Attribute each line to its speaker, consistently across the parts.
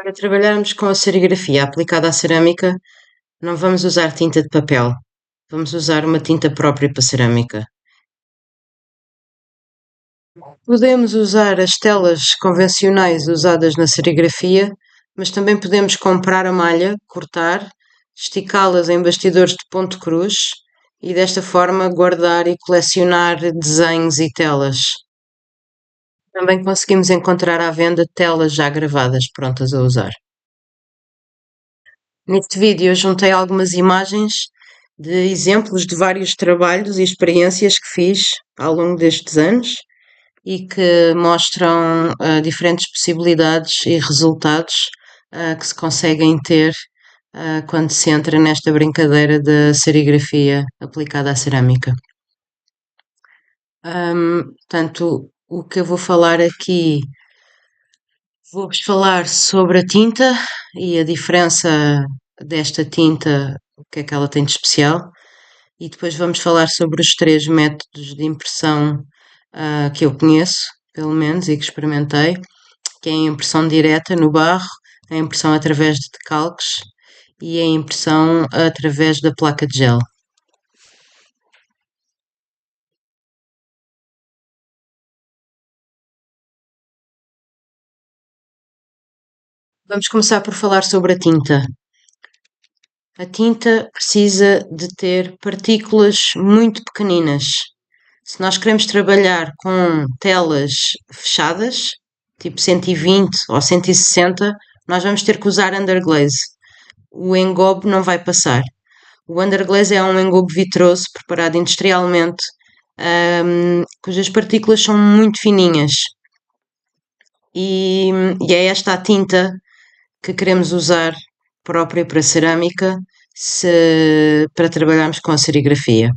Speaker 1: Para trabalharmos com a serigrafia aplicada à cerâmica, não vamos usar tinta de papel, vamos usar uma tinta própria para cerâmica. Podemos usar as telas convencionais usadas na serigrafia, mas também podemos comprar a malha, cortar, esticá-las em bastidores de ponto cruz e desta forma guardar e colecionar desenhos e telas. Também conseguimos encontrar à venda telas já gravadas, prontas a usar. Neste vídeo eu juntei algumas imagens de exemplos de vários trabalhos e experiências que fiz ao longo destes anos e que mostram diferentes possibilidades e resultados que se conseguem ter quando se entra nesta brincadeira da serigrafia aplicada à cerâmica. Portanto, o que eu vou falar aqui, vou-vos falar sobre a tinta e a diferença desta tinta, o que é que ela tem de especial, e depois vamos falar sobre os três métodos de impressão que eu conheço, pelo menos, e que experimentei, que é a impressão direta no barro, a impressão através de decalques e a impressão através da placa de gel. Vamos começar por falar sobre a tinta. A tinta precisa de ter partículas muito pequeninas. Se nós queremos trabalhar com telas fechadas, tipo 120 ou 160, nós vamos ter que usar underglaze. O engobe não vai passar. O underglaze é um engobe vitroso preparado industrialmente, cujas partículas são muito fininhas. E é esta a tinta que queremos usar própria para cerâmica para trabalharmos com a serigrafia.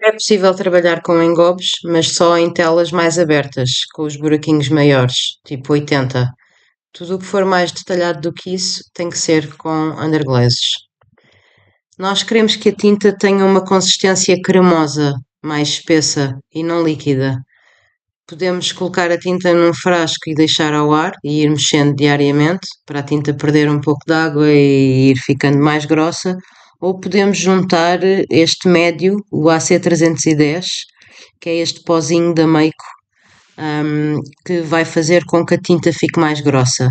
Speaker 1: É possível trabalhar com engobes, mas só em telas mais abertas, com os buraquinhos maiores, tipo 80. Tudo o que for mais detalhado do que isso tem que ser com underglazes. Nós queremos que a tinta tenha uma consistência cremosa, mais espessa e não líquida. Podemos colocar a tinta num frasco e deixar ao ar e ir mexendo diariamente para a tinta perder um pouco de água e ir ficando mais grossa, ou podemos juntar este médio, o AC310, que é este pozinho da Meiko, que vai fazer com que a tinta fique mais grossa.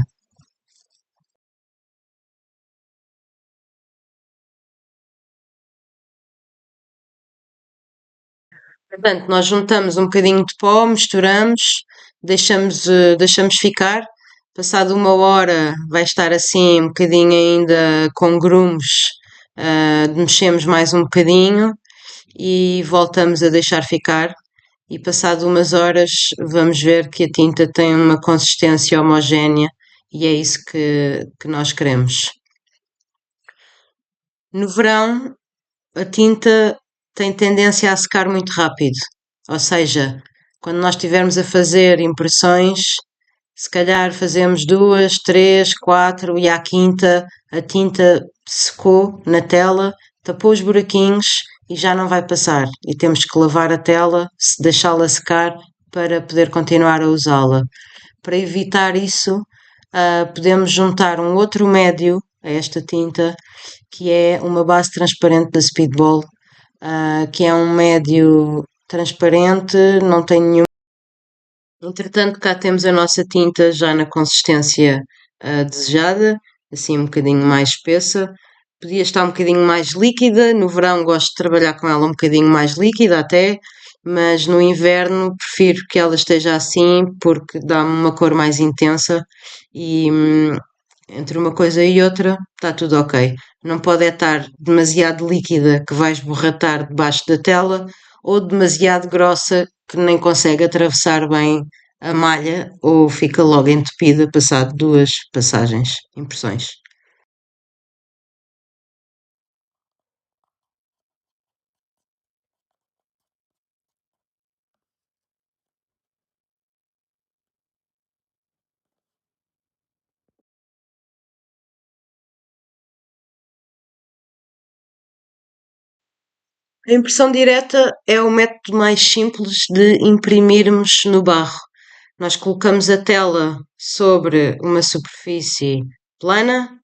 Speaker 1: Portanto, nós juntamos um bocadinho de pó, misturamos, deixamos ficar. Passado uma hora vai estar assim um bocadinho ainda com grumos, mexemos mais um bocadinho e voltamos a deixar ficar. E passado umas horas vamos ver que a tinta tem uma consistência homogénea e é isso que nós queremos. No verão, a tinta tem tendência a secar muito rápido, ou seja, quando nós estivermos a fazer impressões, se calhar fazemos duas, três, quatro e à quinta a tinta secou na tela, tapou os buraquinhos e já não vai passar. E temos que lavar a tela, deixá-la secar para poder continuar a usá-la. Para evitar isso, podemos juntar um outro médio a esta tinta, que é uma base transparente da Speedball, que é um médio transparente, não tem nenhum. Entretanto, cá temos a nossa tinta já na consistência desejada, assim um bocadinho mais espessa. Podia estar um bocadinho mais líquida. No verão gosto de trabalhar com ela um bocadinho mais líquida até, mas no inverno prefiro que ela esteja assim porque dá-me uma cor mais intensa e entre uma coisa e outra está tudo ok. Não pode estar demasiado líquida que vai esborratar debaixo da tela ou demasiado grossa que nem consegue atravessar bem a malha ou fica logo entupida passado duas passagens, impressões. A impressão direta é o método mais simples de imprimirmos no barro. Nós colocamos a tela sobre uma superfície plana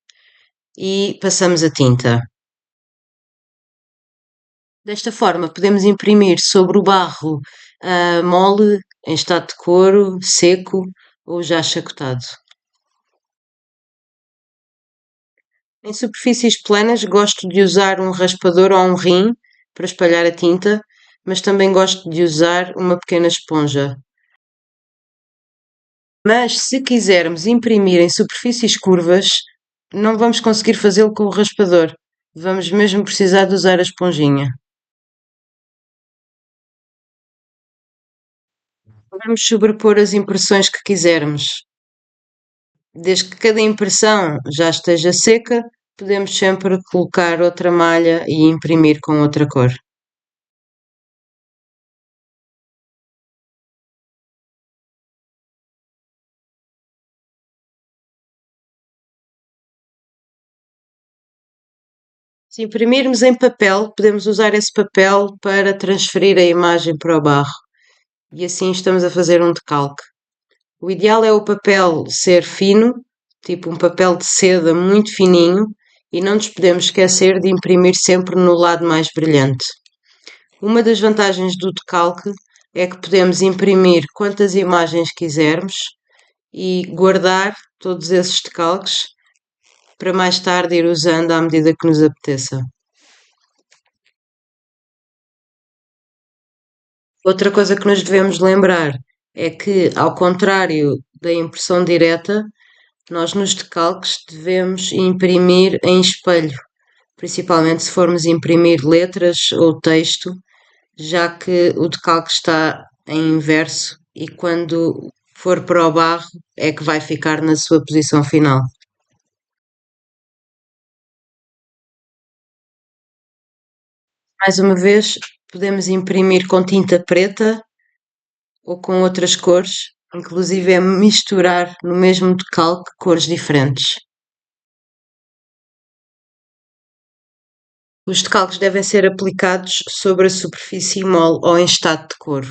Speaker 1: e passamos a tinta. Desta forma, podemos imprimir sobre o barro mole em estado de couro, seco ou já chacotado. Em superfícies planas, gosto de usar um raspador ou um rim para espalhar a tinta, mas também gosto de usar uma pequena esponja. Mas se quisermos imprimir em superfícies curvas, não vamos conseguir fazê-lo com o raspador. Vamos mesmo precisar de usar a esponjinha. Vamos sobrepor as impressões que quisermos. Desde que cada impressão já esteja seca, podemos sempre colocar outra malha e imprimir com outra cor. Se imprimirmos em papel, podemos usar esse papel para transferir a imagem para o barro e assim estamos a fazer um decalque. O ideal é o papel ser fino, tipo um papel de seda muito fininho, e não nos podemos esquecer de imprimir sempre no lado mais brilhante. Uma das vantagens do decalque é que podemos imprimir quantas imagens quisermos e guardar todos esses decalques para mais tarde ir usando à medida que nos apeteça. Outra coisa que nos devemos lembrar é que, ao contrário da impressão direta, nós nos decalques devemos imprimir em espelho, principalmente se formos imprimir letras ou texto, já que o decalque está em inverso e quando for para o barro é que vai ficar na sua posição final. Mais uma vez, podemos imprimir com tinta preta ou com outras cores, inclusive é misturar no mesmo decalque cores diferentes. Os decalques devem ser aplicados sobre a superfície mole ou em estado de cor,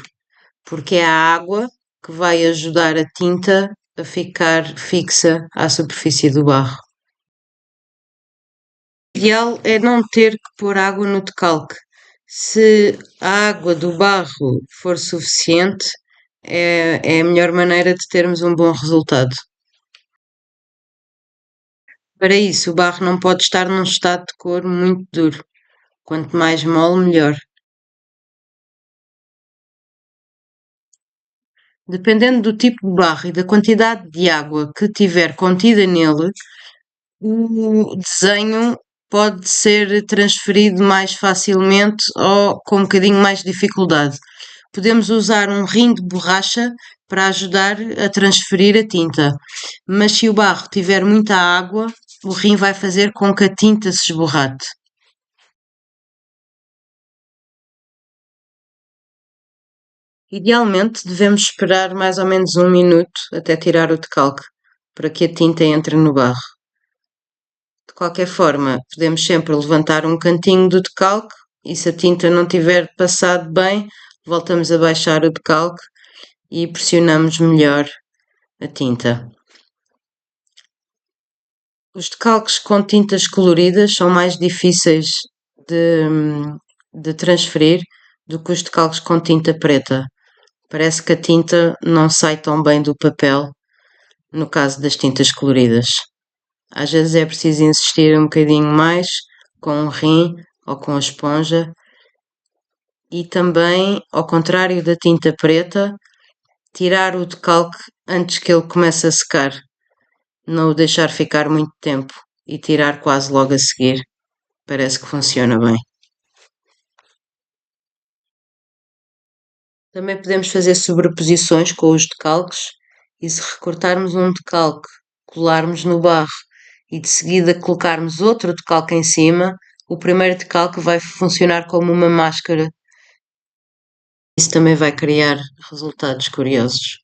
Speaker 1: porque é a água que vai ajudar a tinta a ficar fixa à superfície do barro. O ideal é não ter que pôr água no decalque. Se a água do barro for suficiente, é a melhor maneira de termos um bom resultado. Para isso, o barro não pode estar num estado de cor muito duro. Quanto mais mole, melhor. Dependendo do tipo de barro e da quantidade de água que tiver contida nele, o desenho pode ser transferido mais facilmente ou com um bocadinho mais de dificuldade. Podemos usar um rim de borracha para ajudar a transferir a tinta, mas se o barro tiver muita água, o rim vai fazer com que a tinta se esborrate. Idealmente, devemos esperar mais ou menos 1 minuto até tirar o decalque, para que a tinta entre no barro. De qualquer forma, podemos sempre levantar um cantinho do decalque e se a tinta não tiver passado bem, voltamos a baixar o decalque e pressionamos melhor a tinta. Os decalques com tintas coloridas são mais difíceis de, de transferir do que os decalques com tinta preta. Parece que a tinta não sai tão bem do papel no caso das tintas coloridas. Às vezes é preciso insistir um bocadinho mais com um rim ou com a esponja e também, ao contrário da tinta preta, tirar o decalque antes que ele comece a secar, não o deixar ficar muito tempo e tirar quase logo a seguir. Parece que funciona bem. Também podemos fazer sobreposições com os decalques e se recortarmos um decalque, colarmos no barro e de seguida colocarmos outro decalque em cima, o primeiro decalque vai funcionar como uma máscara. Isso também vai criar resultados curiosos.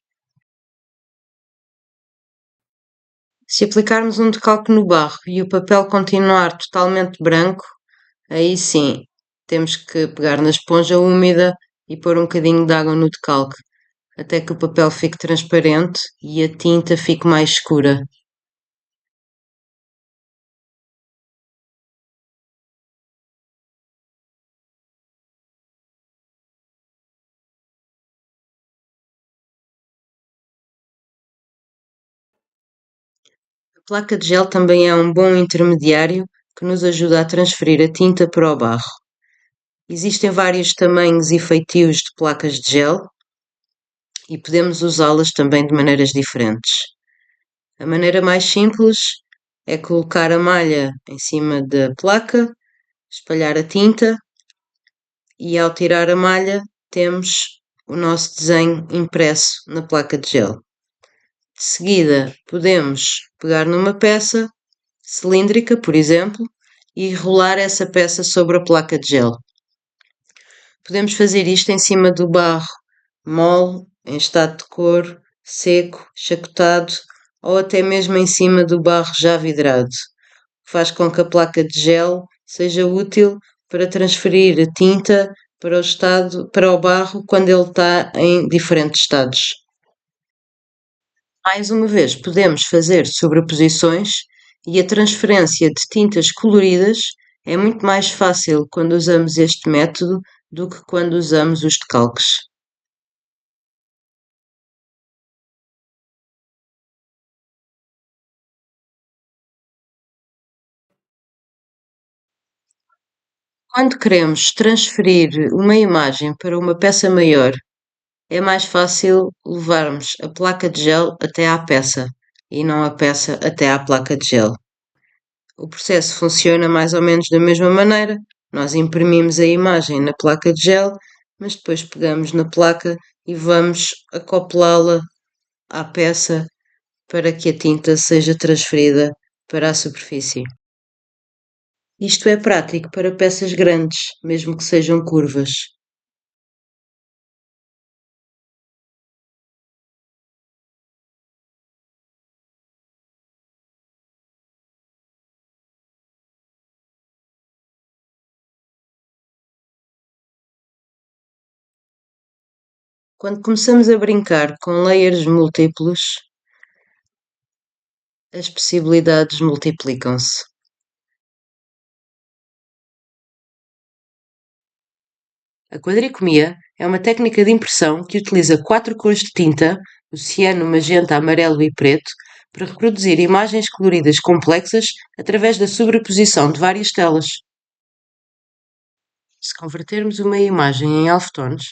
Speaker 1: Se aplicarmos um decalque no barro e o papel continuar totalmente branco, aí sim temos que pegar na esponja úmida e pôr um bocadinho de água no decalque. até que o papel fique transparente e a tinta fique mais escura. A placa de gel também é um bom intermediário que nos ajuda a transferir a tinta para o barro. Existem vários tamanhos e feitios de placas de gel e podemos usá-las também de maneiras diferentes. A maneira mais simples é colocar a malha em cima da placa, espalhar a tinta e ao tirar a malha temos o nosso desenho impresso na placa de gel. De seguida podemos pegar numa peça cilíndrica, por exemplo, e rolar essa peça sobre a placa de gel. Podemos fazer isto em cima do barro mole, em estado de cor, seco, chacotado ou até mesmo em cima do barro já vidrado. Faz com que a placa de gel seja útil para transferir a tinta para o barro quando ele está em diferentes estados. Mais uma vez, podemos fazer sobreposições e a transferência de tintas coloridas é muito mais fácil quando usamos este método do que quando usamos os decalques. Quando queremos transferir uma imagem para uma peça maior, é mais fácil levarmos a placa de gel até à peça e não a peça até à placa de gel. O processo funciona mais ou menos da mesma maneira. Nós imprimimos a imagem na placa de gel, mas depois pegamos na placa e vamos acoplá-la à peça para que a tinta seja transferida para a superfície. Isto é prático para peças grandes, mesmo que sejam curvas. Quando começamos a brincar com layers múltiplos, as possibilidades multiplicam-se. A quadricomia é uma técnica de impressão que utiliza 4 cores de tinta, o ciano, magenta, amarelo e preto, para reproduzir imagens coloridas complexas através da sobreposição de várias telas. Se convertermos uma imagem em halftones,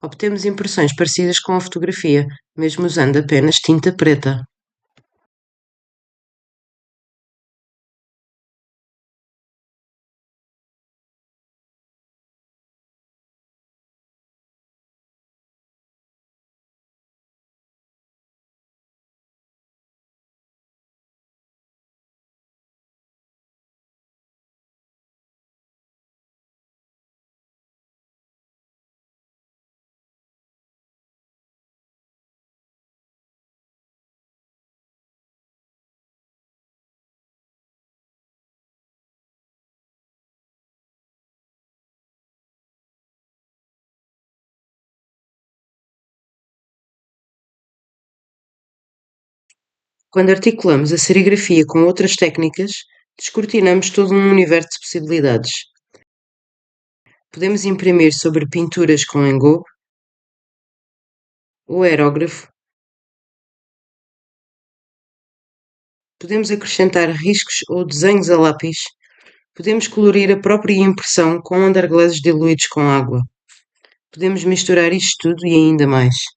Speaker 1: obtemos impressões parecidas com a fotografia, mesmo usando apenas tinta preta. Quando articulamos a serigrafia com outras técnicas, descortinamos todo um universo de possibilidades. Podemos imprimir sobre pinturas com engobe ou aerógrafo. Podemos acrescentar riscos ou desenhos a lápis. Podemos colorir a própria impressão com underglazes diluídos com água. Podemos misturar isto tudo e ainda mais.